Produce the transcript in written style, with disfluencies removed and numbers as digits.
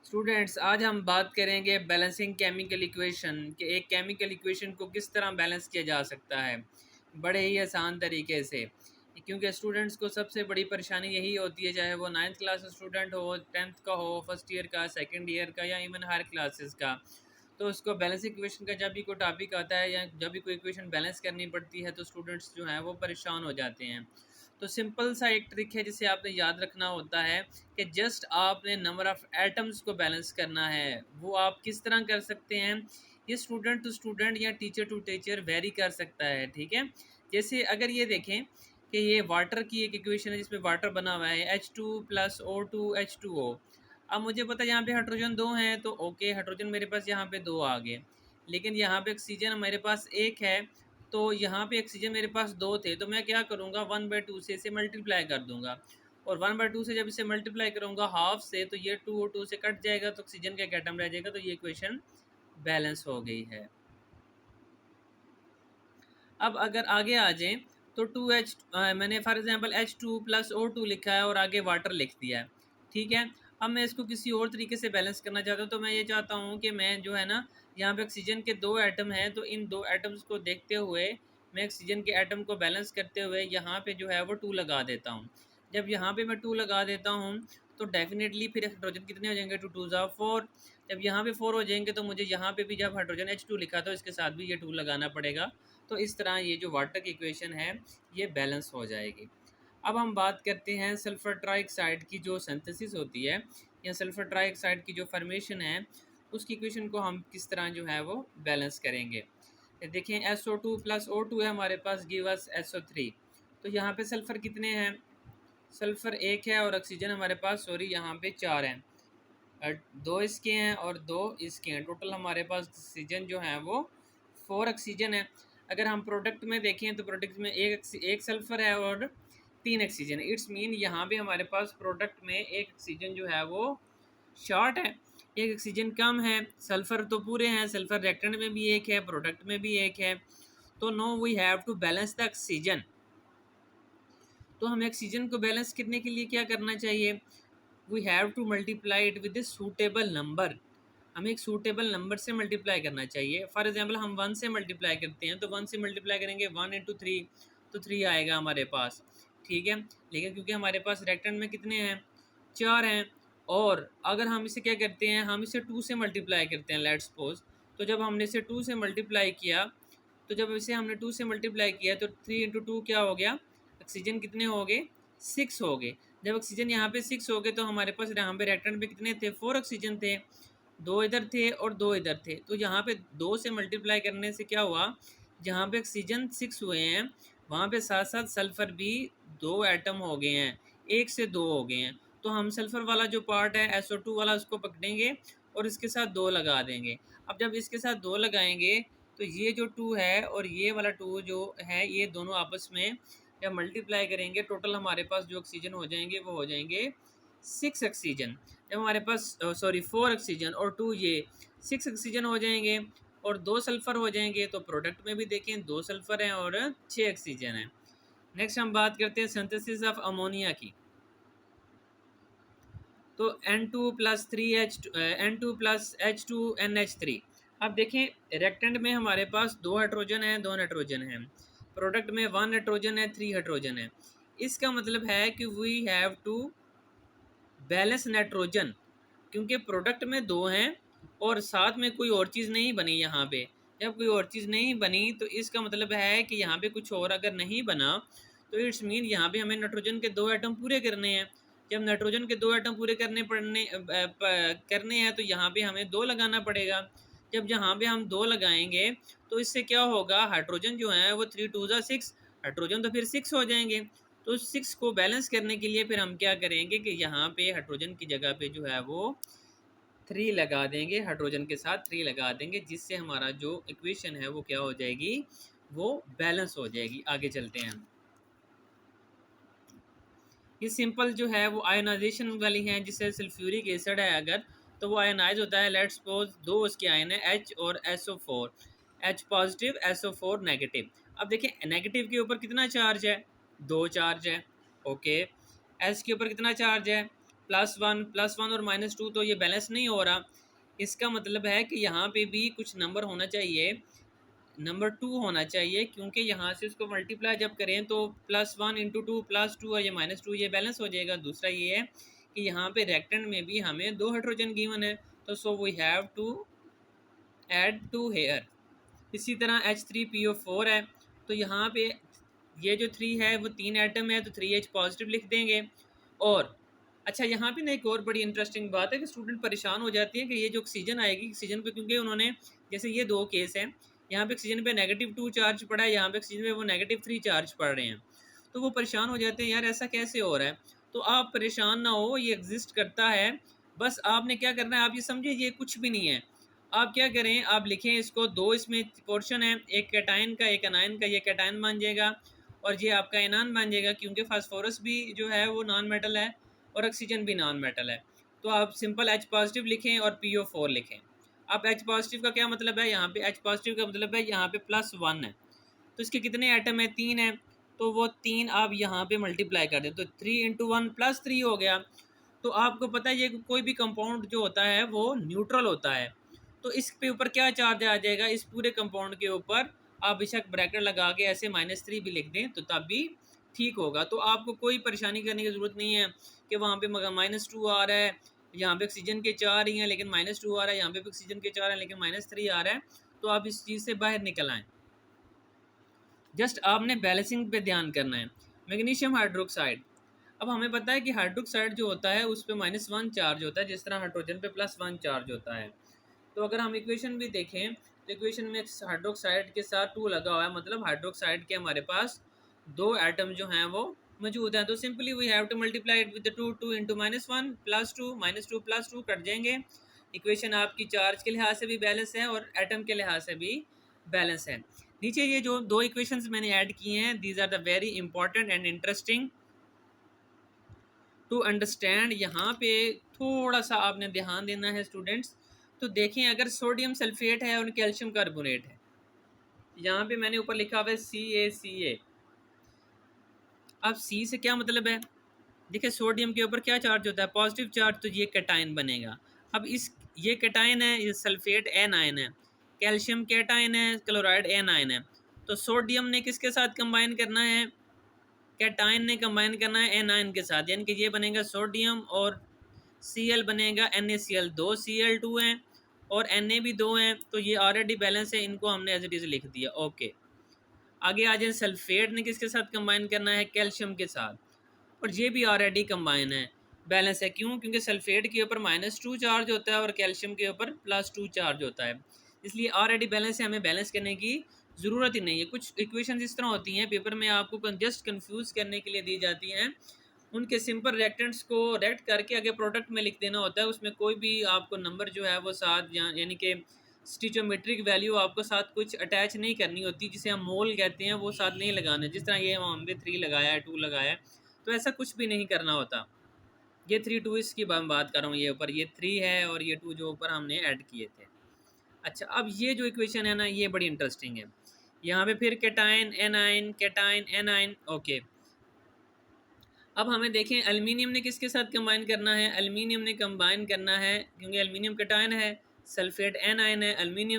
Students, आज हम बात करेंगे बैलेंसिंग केमिकल इक्वेशन कि एक केमिकल इक्वेशन को किस तरह बैलेंस किया जा सकता है बड़े ही आसान तरीके से। क्योंकि स्टूडेंट्स को सबसे बड़ी परेशानी यही होती है, चाहे वो 9th क्लास स्टूडेंट हो, 10th का हो, फर्स्ट ईयर का, सेकंड ईयर का या इवन हर क्लासेस का। तो उसको बैलेंस इक्वेशन का जब भी कोई टॉपिक आता है या जब भी कोई इक्वेशन बैलेंस करनी पड़ती है तो स्टूडेंट्स जो हैं वो परेशान हो जाते हैं। तो सिंपल सा एक ट्रिक है जिसे आपने याद रखना होता है कि जस्ट आपने नंबर ऑफ़ एटम्स को बैलेंस करना है। वो आप किस तरह कर सकते हैं, ये स्टूडेंट टू स्टूडेंट या टीचर टू टीचर वेरी कर सकता है, ठीक है। जैसे अगर ये देखें कि ये वाटर की एक इक्वेशन है जिसमें वाटर बना हुआ है H2+O2H2O। अब मुझे पता है यहाँ पे हाइड्रोजन 2 हैं, तो ओके, हाइड्रोजन मेरे पास यहाँ पे 2 आ गए। लेकिन यहाँ पे ऑक्सीजन मेरे पास 1 है, तो यहाँ पे ऑक्सीजन मेरे पास 2 थे, तो मैं क्या करूँगा 1/2 से इसे मल्टीप्लाई कर दूँगा। और 1/2 से जब इसे मल्टीप्लाई करूँगा हाफ से, तो ये 2 और 2 से कट जाएगा, तो ऑक्सीजन का एक एटम रह जाएगा, तो ये इक्वेशन बैलेंस हो गई है। अब अगर आगे आ जाएँ तो मैंने फॉर एग्जांपल H2+O2 लिखा है और आगे वाटर लिख दिया है, ठीक है। अब मैं इसको किसी और तरीके से बैलेंस करना चाहता हूँ, तो मैं ये चाहता हूँ कि मैं जो है ना, यहाँ पे ऑक्सीजन के 2 एटम हैं, तो इन 2 एटम्स को देखते हुए मैं ऑक्सीजन के एटम को बैलेंस करते हुए यहाँ पे जो है वो 2 लगा देता हूँ। जब यहाँ पे मैं 2 लगा देता हूँ तो डेफिनेटली फिर हाइड्रोजन कितने हो जाएंगे, 2 2 ज़ा 4। जब यहाँ पे 4 हो जाएंगे तो मुझे यहाँ पे भी जब हाइड्रोजन H2 लिखा था इसके साथ भी ये 2 लगाना पड़ेगा। तो इस तरह ये जो वाटर की इक्वेशन है ये बैलेंस हो जाएगी। अब हम बात करते हैं सल्फर ट्राइऑक्साइड की जो सिंथेसिस होती है या सल्फर ट्राइऑक्साइड की जो फॉर्मेशन है, उसकी इक्वेशन को हम किस तरह जो है वो बैलेंस करेंगे। देखें SO2+O2 है हमारे पास, गिव अस SO3। तो यहाँ पे सल्फ़र कितने हैं, सल्फ़र 1 है और ऑक्सीजन हमारे पास यहाँ पे 4 हैं। 2 इसके हैं और 2 इसके हैं, टोटल हमारे पास ऑक्सीजन जो है वो 4 ऑक्सीजन है। अगर हम प्रोडक्ट में देखें तो प्रोडक्ट में एक सल्फ़र है और 3 ऑक्सीजन। इट्स मीन यहाँ पे हमारे पास प्रोडक्ट में एक ऑक्सीजन जो है वो शॉर्ट है, एक ऑक्सीजन कम है। सल्फ़र तो पूरे हैं, सल्फ़र रिएक्टेंट में भी एक है, प्रोडक्ट में भी एक है। तो no we have to balance the oxygen. तो हमें ऑक्सीजन को बैलेंस करने के लिए क्या करना चाहिए, we have to multiply it with a suitable number. हमें एक सूटेबल नंबर से मल्टीप्लाई करना चाहिए। फॉर एग्जांपल हम 1 से मल्टीप्लाई करते हैं, तो 1 से मल्टीप्लाई करेंगे 1 × 3, तो 3 आएगा हमारे पास, ठीक है। लेकिन क्योंकि हमारे पास रिएक्टेंट में कितने हैं, 4 हैं। और अगर हम इसे क्या करते हैं, हम इसे 2 से मल्टीप्लाई करते हैं, लेट्स सपोज। तो जब हमने इसे 2 से मल्टीप्लाई किया, तो जब इसे हमने 2 से मल्टीप्लाई किया तो 3 × 2 क्या हो गया, ऑक्सीजन कितने हो गए, 6 हो गए। जब ऑक्सीजन यहाँ पे 6 हो गए तो हमारे पास यहाँ पे रिएक्टेंट में कितने थे, 4 ऑक्सीजन थे, 2 इधर थे और 2 इधर थे। तो यहाँ पे 2 से मल्टीप्लाई करने से क्या हुआ, जहाँ पे ऑक्सीजन 6 हुए हैं वहाँ पे साथ साथ सल्फ़र भी 2 एटम हो गए हैं, 1 से 2 हो गए हैं। तो हम सल्फ़र वाला जो पार्ट है SO2 वाला उसको पकड़ेंगे और इसके साथ 2 लगा देंगे। अब जब इसके साथ 2 लगाएंगे तो ये जो 2 है और ये वाला 2 जो है, ये दोनों आपस में जब मल्टीप्लाई करेंगे टोटल हमारे पास जो ऑक्सीजन हो जाएंगे वो हो जाएंगे 6 ऑक्सीजन। जब हमारे पास 4 ऑक्सीजन और 2 ये 6 ऑक्सीजन हो जाएंगे और 2 सल्फ़र हो जाएंगे। तो प्रोडक्ट में भी देखें 2 सल्फ़र हैं और 6 ऑक्सीजन हैं। नेक्स्ट हम बात करते हैं सिंथेसिस ऑफ अमोनिया की। तो N2+H2NH3। अब देखें रिएक्टेंट में हमारे पास 2 हाइड्रोजन हैं, 2 नाइट्रोजन हैं। प्रोडक्ट में 1 नाइट्रोजन है, 3 हाइड्रोजन है। इसका मतलब है कि we have to balance nitrogen, क्योंकि प्रोडक्ट में 2 हैं और साथ में कोई और चीज़ नहीं बनी यहाँ पे। जब कोई और चीज़ नहीं बनी तो इसका मतलब है कि यहाँ पे कुछ और अगर नहीं बना तो इट्स मीन यहाँ पे हमें नाइट्रोजन के 2 एटम पूरे करने हैं। जब नाइट्रोजन के 2 एटम पूरे करने हैं तो यहाँ पे हमें 2 लगाना पड़ेगा। जब यहाँ पे हम 2 लगाएंगे तो इससे क्या होगा, हाइड्रोजन जो है वो 3 2 ज़ा 6, हाइड्रोजन तो फिर 6 हो जाएंगे। तो 6 को बैलेंस करने के लिए फिर हम क्या करेंगे कि यहाँ पे हाइड्रोजन की जगह पे जो है वो 3 लगा देंगे, हाइड्रोजन के साथ 3 लगा देंगे, जिससे हमारा जो इक्वेशन है वो क्या हो जाएगी, वो बैलेंस हो जाएगी। आगे चलते हैं। ये सिंपल जो है वो आयनाइजेशन वाली हैं, जिससे सल्फ्यूरिक एसिड है अगर तो वो आयनाइज होता है। लेट्स सपोज 2 उसके आयन है H और SO4, H positive SO4 negative. अब देखिए नेगेटिव के ऊपर कितना चार्ज है, 2 चार्ज है, ओके। S के ऊपर कितना चार्ज है, +1 और -2 तो ये बैलेंस नहीं हो रहा। इसका मतलब है कि यहाँ पे भी कुछ नंबर होना चाहिए, नंबर 2 होना चाहिए, क्योंकि यहाँ से इसको मल्टीप्लाई जब करें तो +1 × 2 +2 और ये -2 ये बैलेंस हो जाएगा। दूसरा ये है कि यहाँ पे रेक्टेंड में भी हमें 2 हाइड्रोजन गिवन है, तो so we have to add 2 here. इसी तरह H3PO4 है, तो यहाँ पे ये जो 3 है वो 3 एटम है, तो 3H पॉजिटिव लिख देंगे। और अच्छा, यहाँ पे ना एक और बड़ी इंटरेस्टिंग बात है कि स्टूडेंट परेशान हो जाती है कि ये जो ऑक्सीजन आएगी, ऑक्सीजन पे क्योंकि उन्होंने जैसे ये 2 केस हैं, यहाँ पे ऑक्सीजन पे -2 चार्ज पड़ा है, यहाँ पे ऑक्सीजन पे वो -3 चार्ज पड़ रहे हैं, तो वो परेशान हो जाते हैं, यार ऐसा कैसे हो रहा है। तो आप परेशान ना हो, ये एग्जिस्ट करता है। बस आपने क्या करना है, आप ये समझिए ये कुछ भी नहीं है। आप क्या करें, आप लिखें इसको, 2 इसमें पोर्शन है, एक कैटायन का एक एनायन का, ये कैटायन बन जाएगा और ये आपका एनान बन जाएगा, क्योंकि फास्फोरस भी जो है वो नॉन मेटल है और ऑक्सीजन भी नॉन मेटल है। तो आप सिंपल H पॉजिटिव लिखें और PO4 लिखें। अब H पॉजिटिव का क्या मतलब है, यहाँ पे H पॉजिटिव का मतलब है यहाँ पे +1 है, तो इसके कितने एटम है, 3 है, तो वो 3 आप यहाँ पे मल्टीप्लाई कर दें तो 3 × 1 +3 हो गया। तो आपको पता है ये कोई भी कंपाउंड जो होता है वो न्यूट्रल होता है, तो इस पे ऊपर क्या चार्ज आ जाएगा, इस पूरे कंपाउंड के ऊपर आप बेशक ब्रैकेट लगा के ऐसे -3 भी लिख दें तो तब भी ठीक होगा। तो आपको कोई परेशानी करने की ज़रूरत नहीं है कि वहाँ पे -2 आ रहा है, यहाँ पे ऑक्सीजन के 4 ही हैं लेकिन -2 आ रहा है, यहाँ पे ऑक्सीजन के 4 हैं लेकिन -3 आ रहा है। तो आप इस चीज़ से बाहर निकल आएँ। जस्ट आपने बैलेंसिंग पे ध्यान करना है। मैग्नीशियम हाइड्रोक्साइड, अब हमें पता है कि हाइड्रोक्साइड जो होता है उस पर -1 चार्ज होता है, जिस तरह हाइड्रोजन पे +1 चार्ज होता है। तो अगर हम इक्वेशन भी देखें तो इक्वेशन में हाइड्रोक्साइड के साथ 2 लगा हुआ है, मतलब हाइड्रोक्साइड के हमारे पास 2 एटम जो हैं वो मौजूद हैं। तो simply we have to multiply it with 2 2 × -1 +2 -2 +2 cut जाएंगे। इक्वेशन आपकी चार्ज के लिहाज से भी बैलेंस है और एटम के लिहाज से भी बैलेंस है। नीचे ये जो 2 इक्वेशंस मैंने ऐड किए हैं, these are the very important and interesting to understand. यहाँ पे थोड़ा सा आपने ध्यान देना है स्टूडेंट्स। तो देखें, अगर सोडियम सल्फेट है और कैल्शियम कार्बोनेट है, यहाँ पे मैंने ऊपर लिखा हुआ है CaCa। अब C से क्या मतलब है, देखिए सोडियम के ऊपर क्या चार्ज होता है, पॉजिटिव चार्ज, तो ये कैटायन बनेगा। अब इस ये कैटायन है, ये सल्फेट एनायन है, कैल्शियम कैटायन है, क्लोराइड एनायन है। तो सोडियम ने किसके साथ कंबाइन करना है, कैटायन ने कंबाइन करना है एनायन के साथ, यानी कि ये बनेगा सोडियम और Cl बनेगा NaCl, 2 Cl2 हैं और Na भी 2 हैं, तो ये ऑलरेडी बैलेंस है, इनको हमने एज इट इज़ लिख दिया। ओके, आगे आ जाए, सल्फेट ने किसके साथ कंबाइन करना है, कैल्शियम के साथ, और ये भी ऑलरेडी कंबाइन है, बैलेंस है। क्यों, क्योंकि सल्फेट के ऊपर -2 चार्ज होता है और कैल्शियम के ऊपर +2 चार्ज होता है, इसलिए ऑलरेडी बैलेंस है, हमें बैलेंस करने की ज़रूरत ही नहीं है। कुछ इक्वेशंस इस तरह होती हैं पेपर में आपको जस्ट कंफ्यूज करने के लिए दी जाती हैं, उनके सिंपल रिएक्टेंट्स को रेक्ट करके आगे प्रोडक्ट में लिख देना होता है, उसमें कोई भी आपको नंबर जो है वो साथ यानी कि स्टिचोमेट्रिक वैल्यू आपको साथ कुछ अटैच नहीं करनी होती, जिसे हम मोल कहते हैं, वो साथ नहीं लगाना। जिस तरह ये हमने 3 लगाया है, 2 लगाया है, तो ऐसा कुछ भी नहीं करना होता। ये 3 2 इसकी बात कर रहा हूँ, ये ऊपर ये 3 है और ये 2 जो ऊपर हमने ऐड किए थे। अच्छा, अब ये जो इक्वेशन है ना, ये बड़ी इंटरेस्टिंग है। यहाँ पे फिर cation anion, cation anion. Okay, अब हमें देखें एल्युमिनियम ने किसके साथ कंबाइन करना है, एल्युमिनियम ने कंबाइन करना है, क्योंकि एल्युमिनियम कैटायन है, सल्फेट एनायन है, एल्युमिनियम